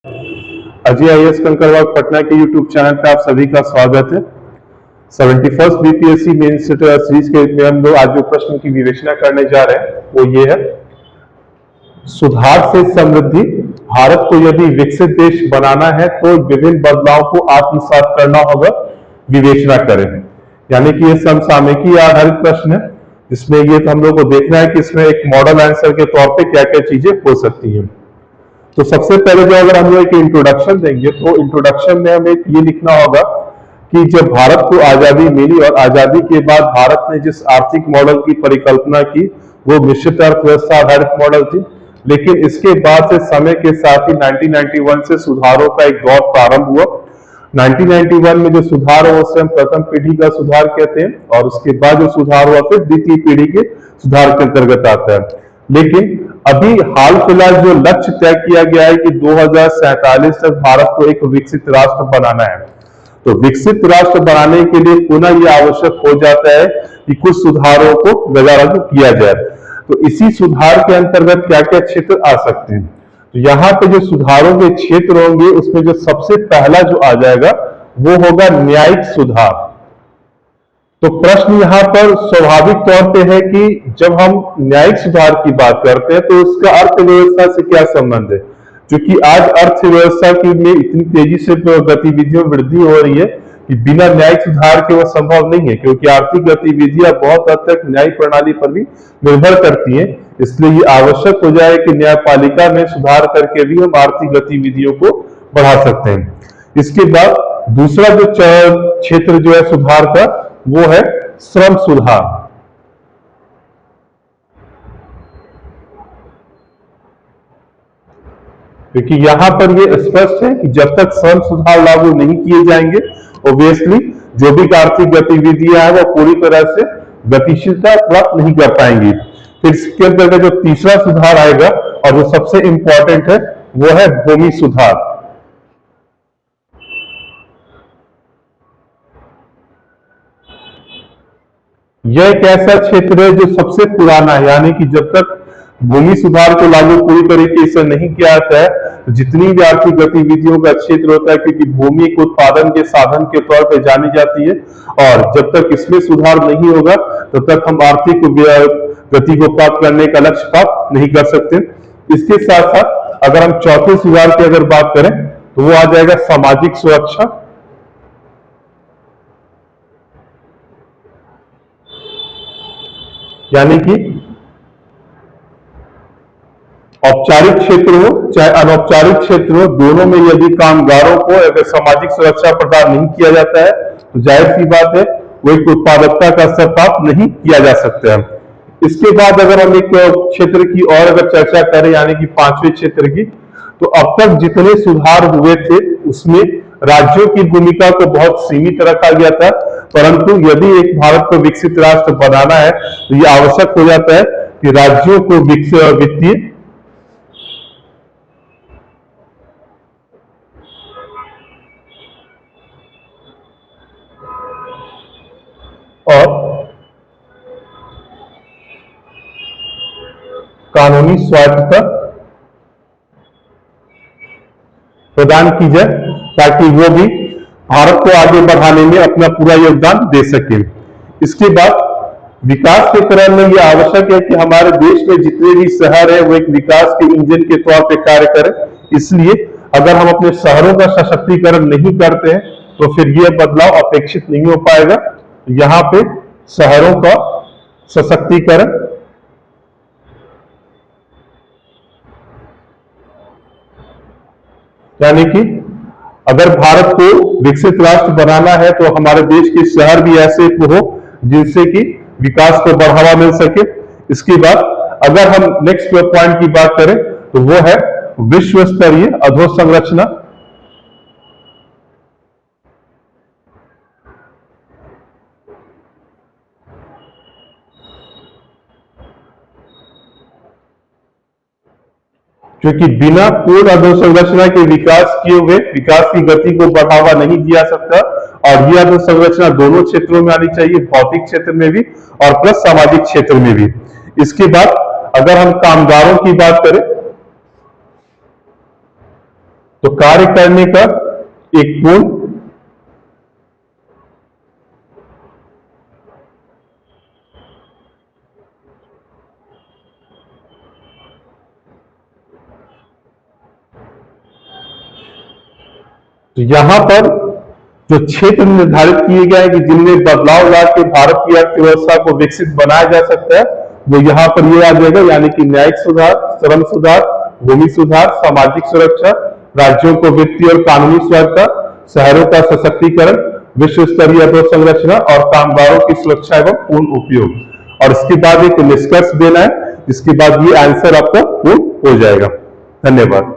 Ajay IAS Kankarbagh Patna के YouTube channel पे आप सभी का स्वागत है। 71st बीपीएससी मेन सीरीज के में हम लोग आज जो प्रश्न की विवेचना करने जा रहे हैं वो ये है, सुधार से समृद्धि, भारत को यदि विकसित देश बनाना है तो विभिन्न बदलाव को आत्मसात करना होगा, विवेचना करें। यानी कि ये समसामयिकी आधारित प्रश्न है, जिसमें ये हम लोग को देखना है कि इसमें एक मॉडल आंसर के तौर पे क्या क्या चीजें हो सकती हैं। तो सबसे पहले जो अगर हम लोग एक इंट्रोडक्शन देंगे तो इंट्रोडक्शन में हमें ये लिखना होगा कि जब भारत को आजादी मिली और आजादी के बाद भारत ने जिस आर्थिक मॉडल की परिकल्पना की वो मिश्रित अर्थव्यवस्था आधारित मॉडल थी, लेकिन इसके बाद से समय के साथ ही 1991 से सुधारों का एक दौर प्रारंभ हुआ। 1991 में जो सुधार हुआ उसे हम प्रथम पीढ़ी का सुधार कहते हैं और उसके बाद जो सुधार हुआ फिर द्वितीय पीढ़ी के सुधार के अंतर्गत आता है। लेकिन अभी हाल फिलहाल जो लक्ष्य तय किया गया है कि 2047 तक भारत को एक विकसित राष्ट्र बनाना है, तो विकसित राष्ट्र बनाने के लिए पुनः यह आवश्यक हो जाता है कि कुछ सुधारों को लागू किया जाए। तो इसी सुधार के अंतर्गत क्या क्या क्षेत्र आ सकते हैं, तो यहाँ पे जो सुधारों के क्षेत्र होंगे उसमें जो सबसे पहला जो आ जाएगा वो होगा न्यायिक सुधार। तो प्रश्न यहाँ पर स्वाभाविक तौर पे है कि जब हम न्यायिक सुधार की बात करते हैं तो उसका अर्थव्यवस्था से क्या संबंध है, क्योंकि आज अर्थव्यवस्था की में इतनी तेजी से गतिविधियों में वृद्धि हो रही है कि बिना न्यायिक सुधार के वो संभव नहीं है, क्योंकि आर्थिक गतिविधियां बहुत हद तक न्यायिक प्रणाली पर भी निर्भर करती हैं। इसलिए ये आवश्यक हो जाए कि न्यायपालिका में सुधार करके भी हम आर्थिक गतिविधियों को बढ़ा सकते हैं। इसके बाद दूसरा जो क्षेत्र जो है सुधार का वो है श्रम सुधार। क्योंकि यहां पर ये स्पष्ट है कि जब तक श्रम सुधार लागू नहीं किए जाएंगे ऑब्वियसली जो भी आर्थिक गतिविधियां हैं वो पूरी तरह से गतिशीलता प्राप्त नहीं कर पाएंगी। फिर इसके अंतर्गत जो तीसरा सुधार आएगा और जो सबसे इंपॉर्टेंट है वो है भूमि सुधार। यह एक ऐसा क्षेत्र है जो सबसे पुराना है, यानी कि जब तक भूमि सुधार को लागू पूरी तरीके से नहीं किया जाता है तो जितनी भी आर्थिक गतिविधियों का क्षेत्र होता है, क्योंकि भूमि एक उत्पादन के साधन के तौर पर जानी जाती है और जब तक इसमें सुधार नहीं होगा तब तक हम आर्थिक गति को प्राप्त करने का लक्ष्य प्राप्त नहीं कर सकते। इसके साथ साथ अगर हम चौथे सुधार की अगर बात करें तो वो आ जाएगा सामाजिक सुरक्षा। यानी कि औपचारिक क्षेत्र हो चाहे अनौपचारिक क्षेत्र हो, दोनों में यदि कामगारों को अगर सामाजिक सुरक्षा प्रदान नहीं किया जाता है तो जाहिर सी बात है वो एक उत्पादकता का स्तर प्राप्त नहीं किया जा सकता है। इसके बाद अगर हम एक क्षेत्र की और अगर चर्चा करें यानी कि पांचवें क्षेत्र की, तो अब तक जितने सुधार हुए थे उसमें राज्यों की भूमिका को बहुत सीमित रखा गया था, परंतु यदि एक भारत को विकसित राष्ट्र बनाना है तो यह आवश्यक हो जाता है कि राज्यों को वित्तीय और कानूनी स्वायत्तता प्रदान की जाए ताकि वो भी भारत को आगे बढ़ाने में अपना पूरा योगदान दे सके। इसके बाद विकास के क्रम में यह आवश्यक है कि हमारे देश में जितने भी शहर है वो एक विकास के इंजन के तौर पे कार्य करें। इसलिए अगर हम अपने शहरों का सशक्तिकरण नहीं करते हैं तो फिर यह बदलाव अपेक्षित नहीं हो पाएगा। यहाँ पे शहरों का सशक्तिकरण, यानी कि अगर भारत को विकसित राष्ट्र बनाना है तो हमारे देश के शहर भी ऐसे हो जिनसे कि विकास को बढ़ावा मिल सके। इसके बाद अगर हम नेक्स्ट पॉइंट की बात करें तो वो है विश्व स्तरीय अधोसंरचना। क्योंकि बिना पूर्ण अधोसंरचना के विकास किए हुए विकास की गति को बढ़ावा नहीं दिया सकता और यह अधोसंरचना दोनों क्षेत्रों में आनी चाहिए, भौतिक क्षेत्र में भी और प्लस सामाजिक क्षेत्र में भी। इसके बाद अगर हम कामगारों की बात करें तो कार्य करने का एक पूर्ण तो यहां पर जो क्षेत्र निर्धारित किए गए हैं कि जिनमें बदलाव ला के भारत की अर्थव्यवस्था को विकसित बनाया जा सकता है, वो यहां पर ये आ जाएगा, यानी कि न्यायिक सुधार, श्रम सुधार, भूमि सुधार, सामाजिक सुरक्षा, राज्यों को वित्तीय और कानूनी स्वायत्तता, शहरों का सशक्तिकरण, विश्व स्तरीय अधोसंरचना और कामगारों की सुरक्षा एवं पूर्ण उपयोग। और इसके बाद एक निष्कर्ष देना है, इसके बाद ये आंसर आपका पूर्ण हो जाएगा। धन्यवाद।